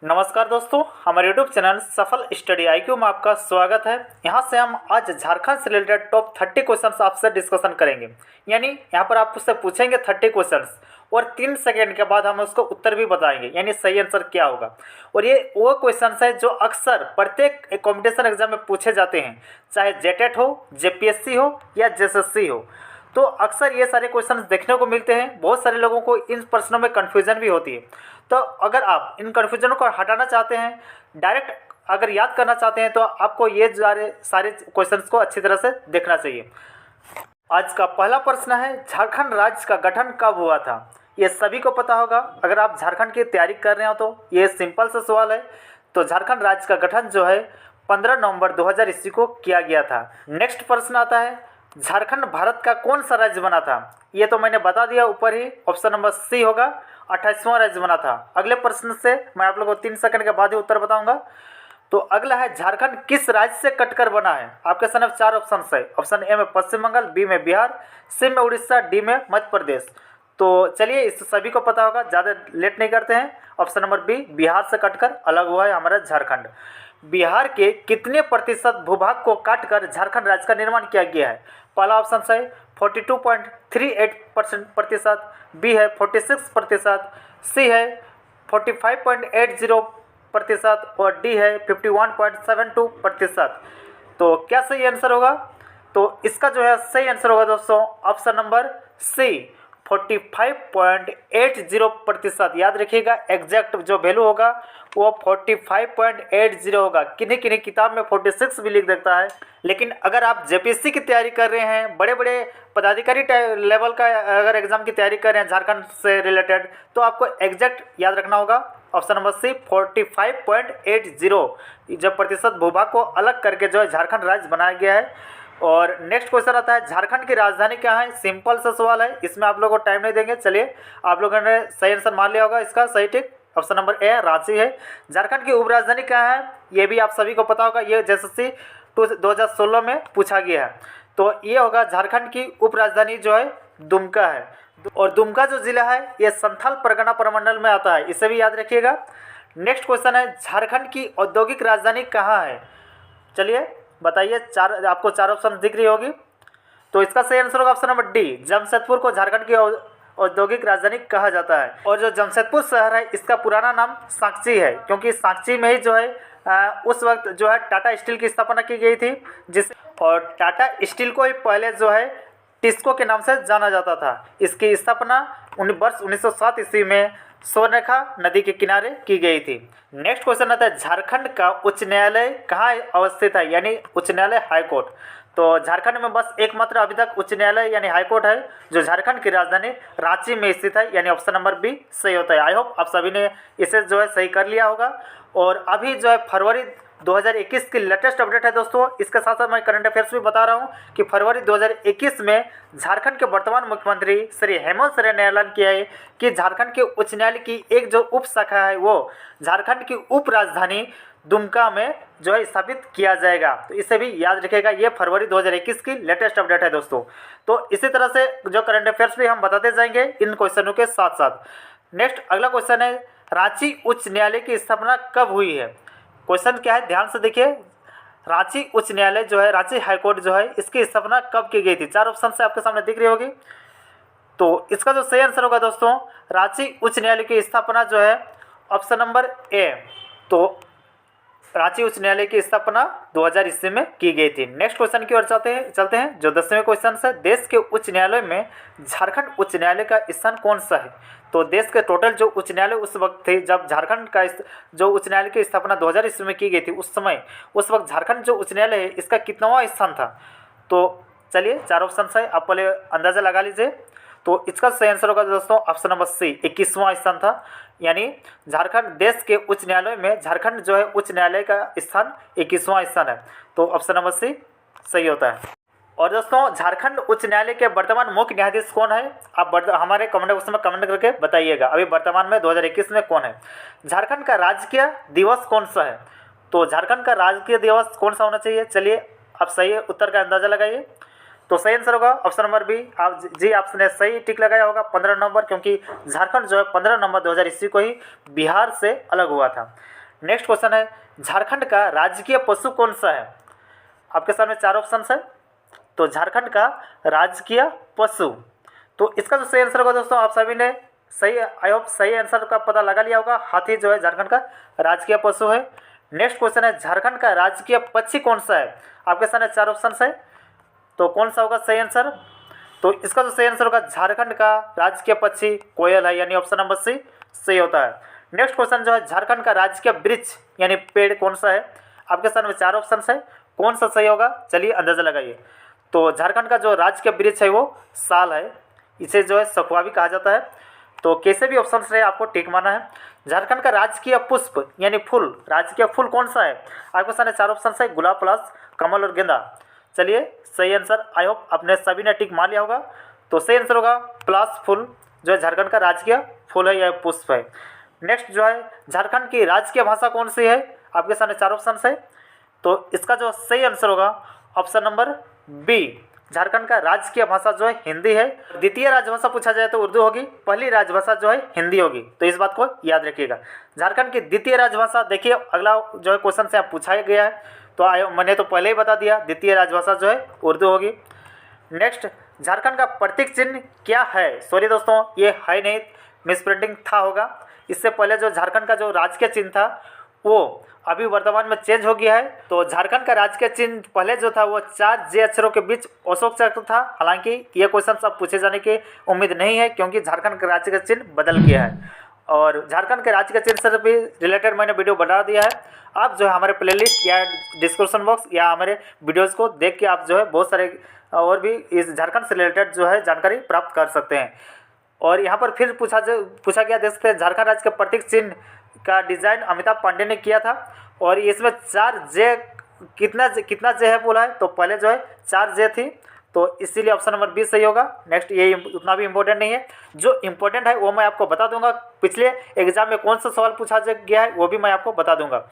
नमस्कार दोस्तों, हमारे YouTube चैनल सफल स्टडी IQ में आपका स्वागत है। यहाँ से हम आज झारखंड से रिलेटेड टॉप 30 क्वेश्चंस आपसे डिस्कशन करेंगे। यानी यहाँ पर आप उससे पूछेंगे 30 क्वेश्चंस और 3 सेकंड के बाद हम उसको उत्तर भी बताएंगे, यानी सही आंसर क्या होगा। और ये वो क्वेश्चंस है जो अक्सर प्रत्येक कॉम्पिटिशन एग्जाम में पूछे जाते हैं, चाहे जेटेट हो, JPSC हो या JSSC हो। तो अक्सर ये सारे क्वेश्चंस देखने को मिलते हैं। बहुत सारे लोगों को इन प्रश्नों में कन्फ्यूजन भी होती है। तो अगर आप इन कन्फ्यूजन को हटाना चाहते हैं, डायरेक्ट अगर याद करना चाहते हैं, तो आपको ये सारे क्वेश्चंस को अच्छी तरह से देखना चाहिए। आज का पहला प्रश्न है, झारखंड राज्य का गठन कब हुआ था? ये सभी को पता होगा। अगर आप झारखंड की तैयारी कर रहे हो तो ये सिंपल सा सवाल है। तो झारखंड राज्य का गठन जो है 15 नवंबर 2000 ईस्वी को किया गया था। नेक्स्ट प्रश्न आता है, झारखंड भारत का कौन सा राज्य बना था? ये तो मैंने बता दिया ऊपर ही, ऑप्शन नंबर सी होगा, 28वां राज्य बना था। अगले प्रश्न से मैं आप लोगों को 3 सेकंड के बाद ही उत्तर बताऊंगा। तो अगला है, झारखंड किस राज्य से कटकर बना है? आपके सामने 4 ऑप्शन है। ऑप्शन ए में पश्चिम बंगाल, बी में बिहार, सी में उड़ीसा, डी में मध्य प्रदेश। तो चलिए, इस सभी को पता होगा, ज़्यादा लेट नहीं करते हैं। ऑप्शन नंबर बी, बिहार से कटकर अलग हुआ है हमारा झारखंड। बिहार के कितने प्रतिशत भूभाग को काटकर झारखंड राज्य का निर्माण किया गया है? पहला ऑप्शन है 42.38% बी है 46%, सी है 45.80% और डी है 51.72%। तो क्या सही आंसर होगा? तो इसका जो है सही आंसर होगा दोस्तों ऑप्शन नंबर सी, 45.80%। याद रखिएगा, एग्जैक्ट जो वैल्यू होगा वो 45.80 होगा। किन्हीं किन्हीं किताब में 46 भी लिख देता है। लेकिन अगर आप JPSC की तैयारी कर रहे हैं, बड़े बड़े पदाधिकारी लेवल का अगर एग्जाम की तैयारी कर रहे हैं झारखंड से रिलेटेड, तो आपको एग्जैक्ट याद रखना होगा ऑप्शन नंबर सी, 45.80। जब प्रतिशत भूभाग को अलग करके जो है झारखंड राज्य बनाया गया है। और नेक्स्ट क्वेश्चन आता है, झारखंड की राजधानी क्या है? सिंपल सा सवाल है, इसमें आप लोगों को टाइम नहीं देंगे। चलिए, आप लोगों ने सही आंसर मान लिया होगा इसका, सही ठीक। ऑप्शन नंबर ए, रांची है। झारखंड की उपराजधानी क्या है? ये भी आप सभी को पता होगा, ये JSSC 2016 में पूछा गया है। तो ये होगा, झारखंड की उपराजधानी जो है दुमका है। और दुमका जो जिला है ये संथाल परगना प्रमंडल में आता है, इसे भी याद रखिएगा। नेक्स्ट क्वेश्चन है, झारखंड की औद्योगिक राजधानी कहाँ है? चलिए बताइए, आपको 4 ऑप्शन दिख रही होगी। तो इसका सही आंसर होगा ऑप्शन नंबर डी, जमशेदपुर को झारखंड की औद्योगिक राजधानी कहा जाता है। और जो जमशेदपुर शहर है, इसका पुराना नाम सांची है, क्योंकि सांची में ही जो है उस वक्त जो है टाटा स्टील की स्थापना की गई थी। और टाटा स्टील को ही पहले जो है टिस्को के नाम से जाना जाता था। इसकी स्थापना वर्ष 1907 ईस्वी में स्वर्णरेखा नदी के किनारे की गई थी। नेक्स्ट क्वेश्चन आता है, झारखंड का उच्च न्यायालय कहाँ अवस्थित है? यानी उच्च न्यायालय, हाई कोर्ट। तो झारखंड में बस एकमात्र अभी तक उच्च न्यायालय यानी हाई कोर्ट है, जो झारखंड की राजधानी रांची में स्थित है, यानी ऑप्शन नंबर बी सही होता है। आई होप आप सभी ने इसे जो है सही कर लिया होगा। और अभी जो है फरवरी 2021 की लेटेस्ट अपडेट है दोस्तों। इसके साथ साथ मैं करंट अफेयर्स भी बता रहा हूं कि फरवरी 2021 में झारखंड के वर्तमान मुख्यमंत्री श्री हेमंत सोरेन ने ऐलान किया है कि झारखंड के उच्च न्यायालय की एक जो उप शाखा है वो झारखंड की उप राजधानी दुमका में जो है स्थापित किया जाएगा। तो इसे भी याद रखिएगा, ये फरवरी 2021 की लेटेस्ट अपडेट है दोस्तों। तो इसी तरह से जो करंट अफेयर्स भी हम बताते जाएंगे इन क्वेश्चनों के साथ साथ। नेक्स्ट अगला क्वेश्चन है, रांची उच्च न्यायालय की स्थापना कब हुई है? क्वेश्चन क्या है, ध्यान से देखिए। रांची उच्च न्यायालय जो है, रांची हाईकोर्ट जो है, इसकी स्थापना कब की गई थी? 4 ऑप्शन से आपके सामने दिख रही होगी। तो इसका जो सही आंसर होगा दोस्तों, रांची उच्च न्यायालय की स्थापना जो है ऑप्शन नंबर ए। तो रांची उच्च न्यायालय की स्थापना 2000 ईस्वी में की गई थी। नेक्स्ट क्वेश्चन की ओर चलते हैं जो 10वें क्वेश्चन है, देश के उच्च न्यायालय में झारखंड उच्च न्यायालय का स्थान कौन सा है? तो देश के टोटल जो उच्च न्यायालय उस वक्त थे जब झारखंड का जो उच्च न्यायालय की स्थापना 2000 ईस्वी में की गई थी, उस वक्त झारखंड जो उच्च न्यायालय है इसका कितनावां स्थान था? तो चलिए, 4 ऑप्शन है, आप पहले अंदाज़ा लगा लीजिए। तो इसका सही आंसर होगा दोस्तों ऑप्शन नंबर सी, 21वां स्थान था। यानी झारखंड, देश के उच्च न्यायालय में झारखंड जो है उच्च न्यायालय का स्थान 21वां स्थान है। तो ऑप्शन नंबर सी सही होता है। और दोस्तों, झारखंड उच्च न्यायालय के वर्तमान मुख्य न्यायाधीश कौन है? आप हमारे कमेंट बॉक्स में कमेंट करके बताइएगा, अभी वर्तमान में 2021 में कौन है। झारखंड का राजकीय दिवस कौन सा है? तो झारखंड का राजकीय दिवस कौन सा होना चाहिए? चलिए, आप सही उत्तर का अंदाज़ा लगाइए। तो सही आंसर होगा ऑप्शन नंबर बी। आपने सही टिक लगाया होगा 15 नवंबर, क्योंकि झारखंड जो है 15 नवंबर 2000 ईस्वी को ही बिहार से अलग हुआ था। नेक्स्ट क्वेश्चन है झारखंड का राजकीय पशु कौन सा है। आपके सामने 4 ऑप्शन है। तो झारखंड का राजकीय पशु, तो इसका जो सही आंसर होगा दोस्तों, आप सभी ने सही, आई होप सही आंसर का पता लगा लिया होगा। हाथी जो है झारखंड का राजकीय पशु है। नेक्स्ट क्वेश्चन है झारखंड का राजकीय पक्षी कौन सा है। आपके सामने 4 ऑप्शन है, तो कौन सा होगा सही आंसर। तो इसका जो सही आंसर होगा झारखंड का राजकीय पक्षी कोयल है, यानी ऑप्शन नंबर सी सही होता है। नेक्स्ट क्वेश्चन जो है झारखंड का राजकीय वृक्ष यानी पेड़ कौन सा है। आपके सामने 4 ऑप्शन है, कौन सा सही होगा चलिए अंदाजा लगाइए। तो झारखंड का जो राजकीय वृक्ष है वो साल है, इसे जो है सखुआ भी कहा जाता है। तो कैसे भी ऑप्शन रहे आपको टिक माना है। झारखंड का राजकीय पुष्प यानी फूल, राजकीय फूल कौन सा है। आपके सामने 4 ऑप्शन है, गुलाब, प्लस, कमल और गेंदा। चलिए सही आंसर, आई होप आपने सभी ने टिक मार लिया होगा। तो सही आंसर होगा प्लस फूल, जो है झारखंड का राजकीय फूल है या पुष्प है। नेक्स्ट जो है झारखंड की राजकीय भाषा कौन सी है। आपके सामने 4 ऑप्शन है, तो इसका जो सही आंसर होगा ऑप्शन नंबर बी, झारखंड का राजकीय भाषा जो है हिंदी है। द्वितीय राजभाषा पूछा जाए तो उर्दू होगी, पहली राजभाषा जो है हिंदी होगी, तो इस बात को याद रखिएगा। झारखंड की द्वितीय राजभाषा, देखिए अगला जो है क्वेश्चन से आप पूछा गया है, तो मैंने तो पहले ही बता दिया, द्वितीय राजभाषा जो है उर्दू होगी। नेक्स्ट झारखंड का प्रतीक चिन्ह क्या है। सॉरी दोस्तों, ये है नहीं, मिस प्रिंटिंग था होगा। इससे पहले जो झारखंड का जो राजकीय चिन्ह था वो अभी वर्तमान में चेंज हो गया है। तो झारखंड का राजकीय चिन्ह पहले जो था वो 4 जे अक्षरों के बीच अशोक चक्र था। हालांकि ये क्वेश्चन अब पूछे जाने की उम्मीद नहीं है, क्योंकि झारखंड का राजकीय चिन्ह बदल गया है। और झारखंड के राजकीय चिन्ह से भी रिलेटेड मैंने वीडियो बना दिया है। आप जो है हमारे प्लेलिस्ट या डिस्क्रिप्शन बॉक्स या हमारे वीडियोज़ को देख के आप जो है बहुत सारे और भी इस झारखंड से रिलेटेड जो है जानकारी प्राप्त कर सकते हैं। और यहाँ पर फिर पूछा गया, देख सकते हैं झारखंड राज्य के प्रतीक चिन्ह का डिज़ाइन अमिताभ पांडे ने किया था। और इसमें 4 जे कितना जे है बोला है, तो पहले जो है 4 जे थी, तो इसीलिए ऑप्शन नंबर 20 सही होगा। नेक्स्ट ये उतना भी इम्पोर्टेंट नहीं है, जो इम्पोर्टेंट है वो मैं आपको बता दूंगा। पिछले एग्जाम में कौन सा सवाल पूछा गया है वो भी मैं आपको बता दूंगा।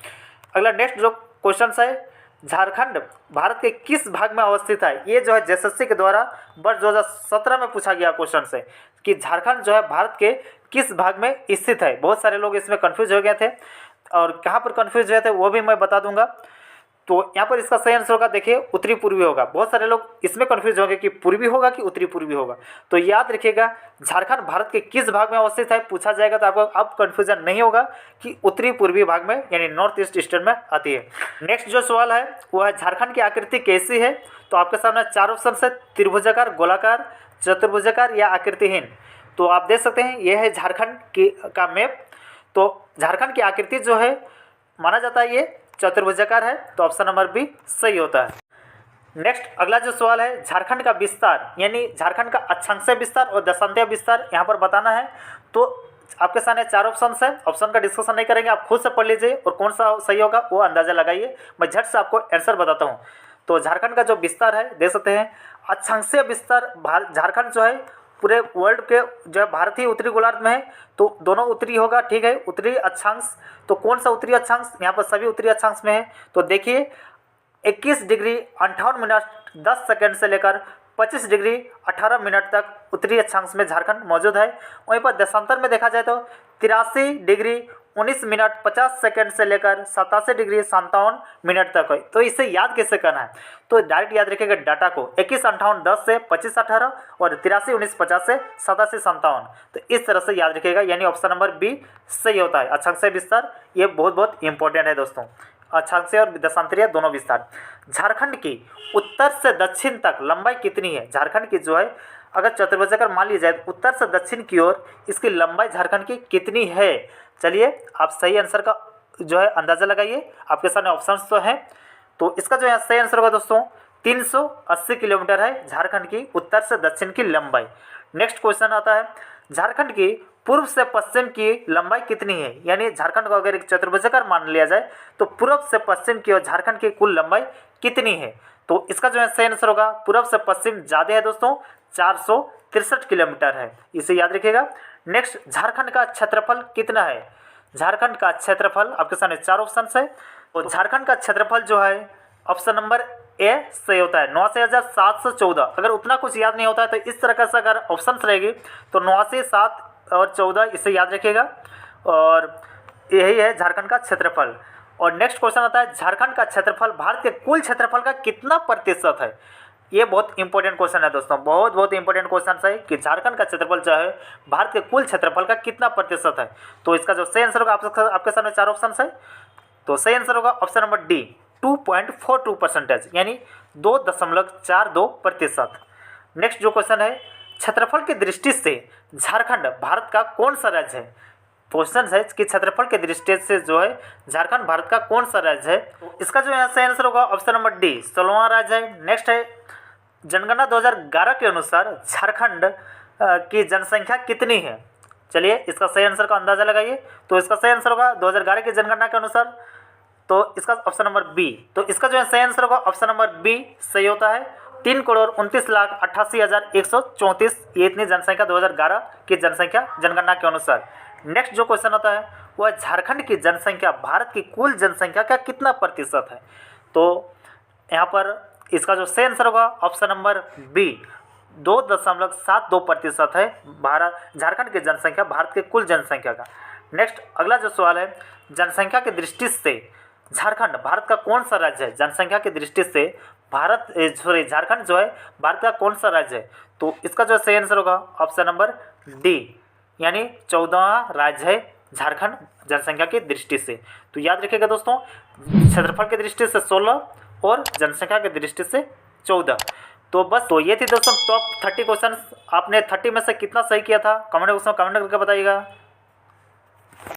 अगला नेक्स्ट जो क्वेश्चन है, झारखंड भारत के किस भाग में अवस्थित है। ये जो है जेएसएससी के द्वारा वर्ष 2017 में पूछा गया क्वेश्चन है कि झारखंड जो है भारत के किस भाग में स्थित है। बहुत सारे लोग इसमें कंफ्यूज हो गए थे, और कहाँ पर कंफ्यूज हुए थे वो भी मैं बता दूंगा। तो यहाँ पर इसका सही आंसर होगा, देखिए उत्तरी पूर्वी होगा। बहुत सारे लोग इसमें कंफ्यूज होंगे कि पूर्वी होगा कि उत्तरी पूर्वी होगा। तो याद रखिएगा झारखंड भारत के किस भाग में अवस्थित है पूछा जाएगा तो आपको अब कंफ्यूजन नहीं होगा कि उत्तरी पूर्वी भाग में यानी नॉर्थ ईस्ट ईस्टर्न में आती है। नेक्स्ट जो सवाल है वो है झारखंड की आकृति कैसी है। तो आपके सामने 4 ऑप्शन है, त्रिभुजाकार, गोलाकार, चतुर्भुजाकार या आकृतिहीन। तो आप देख सकते हैं यह है झारखंड का मैप। तो झारखंड की आकृति जो है माना जाता है ये चतुर्भुजाकार है, तो ऑप्शन नंबर बी सही होता है। नेक्स्ट अगला जो सवाल है, झारखंड का विस्तार यानी झारखंड का अक्षांशीय विस्तार और दशांशीय विस्तार यहाँ पर बताना है। तो आपके सामने 4 ऑप्शन है, ऑप्शन का डिस्कशन नहीं करेंगे, आप खुद से पढ़ लीजिए और कौन सा सही होगा वो अंदाजा लगाइए। मैं झट से आपको आंसर बताता हूँ। तो झारखंड का जो विस्तार है देख सकते हैं, अक्षांशीय विस्तार झारखंड जो है पूरे वर्ल्ड के जो है भारत ही उत्तरी गोलार्ध में है, तो दोनों उत्तरी होगा, ठीक है, उत्तरी अक्षांश। तो कौन सा उत्तरी अक्षांश, यहाँ पर सभी उत्तरी अक्षांश में है। तो देखिए 21 डिग्री 58 मिनट 10 सेकंड से लेकर 25 डिग्री 18 मिनट तक उत्तरी अक्षांश में झारखंड मौजूद है। वहीं पर देशांतर में देखा जाए तो 83 डिग्री 19 मिनट 50 सेकंड से लेकर 87 डिग्री 57 मिनट तक है। तो इसे याद कैसे करना है, तो डायरेक्ट याद रखिएगा डाटा को 21 58 10 से 25 18 और 83 19 50 से 87 57। तो इस तरह से याद रखिएगा, यानी ऑप्शन नंबर बी सही होता है। अक्षांशीय विस्तार ये बहुत इंपॉर्टेंट है दोस्तों, अक्षांशीय और दशांतरीय दोनों विस्तार। झारखंड की उत्तर से दक्षिण तक लंबाई कितनी है। झारखंड की जो है अगर चतुर्भुजाकार मान ली जाए तो उत्तर से दक्षिण की ओर इसकी लंबाई झारखंड की कितनी है। चलिए आप सही आंसर का जो है अंदाज़ा लगाइए, आपके सामने ऑप्शंस तो हैं। तो इसका जो है सही आंसर होगा दोस्तों 380 किलोमीटर है झारखंड की उत्तर से दक्षिण की लंबाई। नेक्स्ट क्वेश्चन आता है, झारखंड की पूर्व से पश्चिम की लंबाई कितनी है। यानी झारखंड को अगर एक चतुर्भुजाकार मान लिया जाए तो पूर्व से पश्चिम की ओर झारखंड की कुल लंबाई कितनी है। तो इसका जो है सही आंसर होगा पूर्व से पश्चिम ज़्यादा है दोस्तों, 463 किलोमीटर है, इसे याद रखिएगा। नेक्स्ट झारखंड का क्षेत्रफल कितना है। झारखंड का क्षेत्रफल आपके सामने 4 ऑप्शन है। और झारखंड का क्षेत्रफल जो है ऑप्शन नंबर ए सही होता है 89,714। अगर उतना कुछ याद नहीं होता है तो इस तरह से अगर ऑप्शन रहेगी तो 89, 7 और 14 इसे याद रखिएगा। और यही है झारखंड का क्षेत्रफल। और नेक्स्ट क्वेश्चन आता है झारखंड का क्षेत्रफल भारत के कुल क्षेत्रफल का कितना प्रतिशत है। ये बहुत इंपॉर्टेंट क्वेश्चन है दोस्तों, बहुत इंपॉर्टेंट क्वेश्चन है कि झारखंड का क्षेत्रफल जो है भारत के कुल क्षेत्रफल का कितना प्रतिशत है। तो इसका जो सही आंसर होगा आपके सामने 4 ऑप्शन है। तो सही आंसर होगा ऑप्शन नंबर डी 2.42%, यानी 2.42%। नेक्स्ट जो क्वेश्चन है क्षेत्रफल की दृष्टि से झारखंड भारत का कौन सा राज्य है। क्वेश्चन है कि क्षेत्रफल के दृष्टि से जो है झारखंड भारत का कौन सा राज्य है। इसका जो यहाँ सही आंसर होगा ऑप्शन नंबर डी 16वां राज्य है। नेक्स्ट है जनगणना 2011 के अनुसार झारखंड की जनसंख्या कितनी है। चलिए इसका सही आंसर का अंदाजा लगाइए। तो इसका सही आंसर होगा 2011 की जनगणना के अनुसार, तो इसका ऑप्शन नंबर बी। तो इसका जो है सही आंसर होगा ऑप्शन नंबर बी सही होता है। 3,29,88,134, ये इतनी जनसंख्या 2011 की जनसंख्या जनगणना के अनुसार। नेक्स्ट जो क्वेश्चन आता है वह झारखंड की जनसंख्या भारत की कुल जनसंख्या का कितना प्रतिशत है। तो यहाँ पर इसका जो सही आंसर होगा ऑप्शन नंबर बी 2.72% है भारत झारखंड की जनसंख्या भारत के कुल जनसंख्या का। नेक्स्ट अगला जो सवाल है जनसंख्या की दृष्टि से झारखंड भारत का कौन सा राज्य है। जनसंख्या की दृष्टि से झारखंड जो है भारत का कौन सा राज्य है। तो इसका जो सही आंसर होगा ऑप्शन नंबर डी, यानी 14वां राज्य है झारखंड जनसंख्या की दृष्टि से। तो याद रखिएगा दोस्तों, क्षेत्रफल की दृष्टि से 16 और जनसंख्या की दृष्टि से 14। तो बस तो ये थी दोस्तों टॉप 30 क्वेश्चन। आपने 30 में से कितना सही किया था कमेंट बॉक्स में कमेंट करके बताइएगा।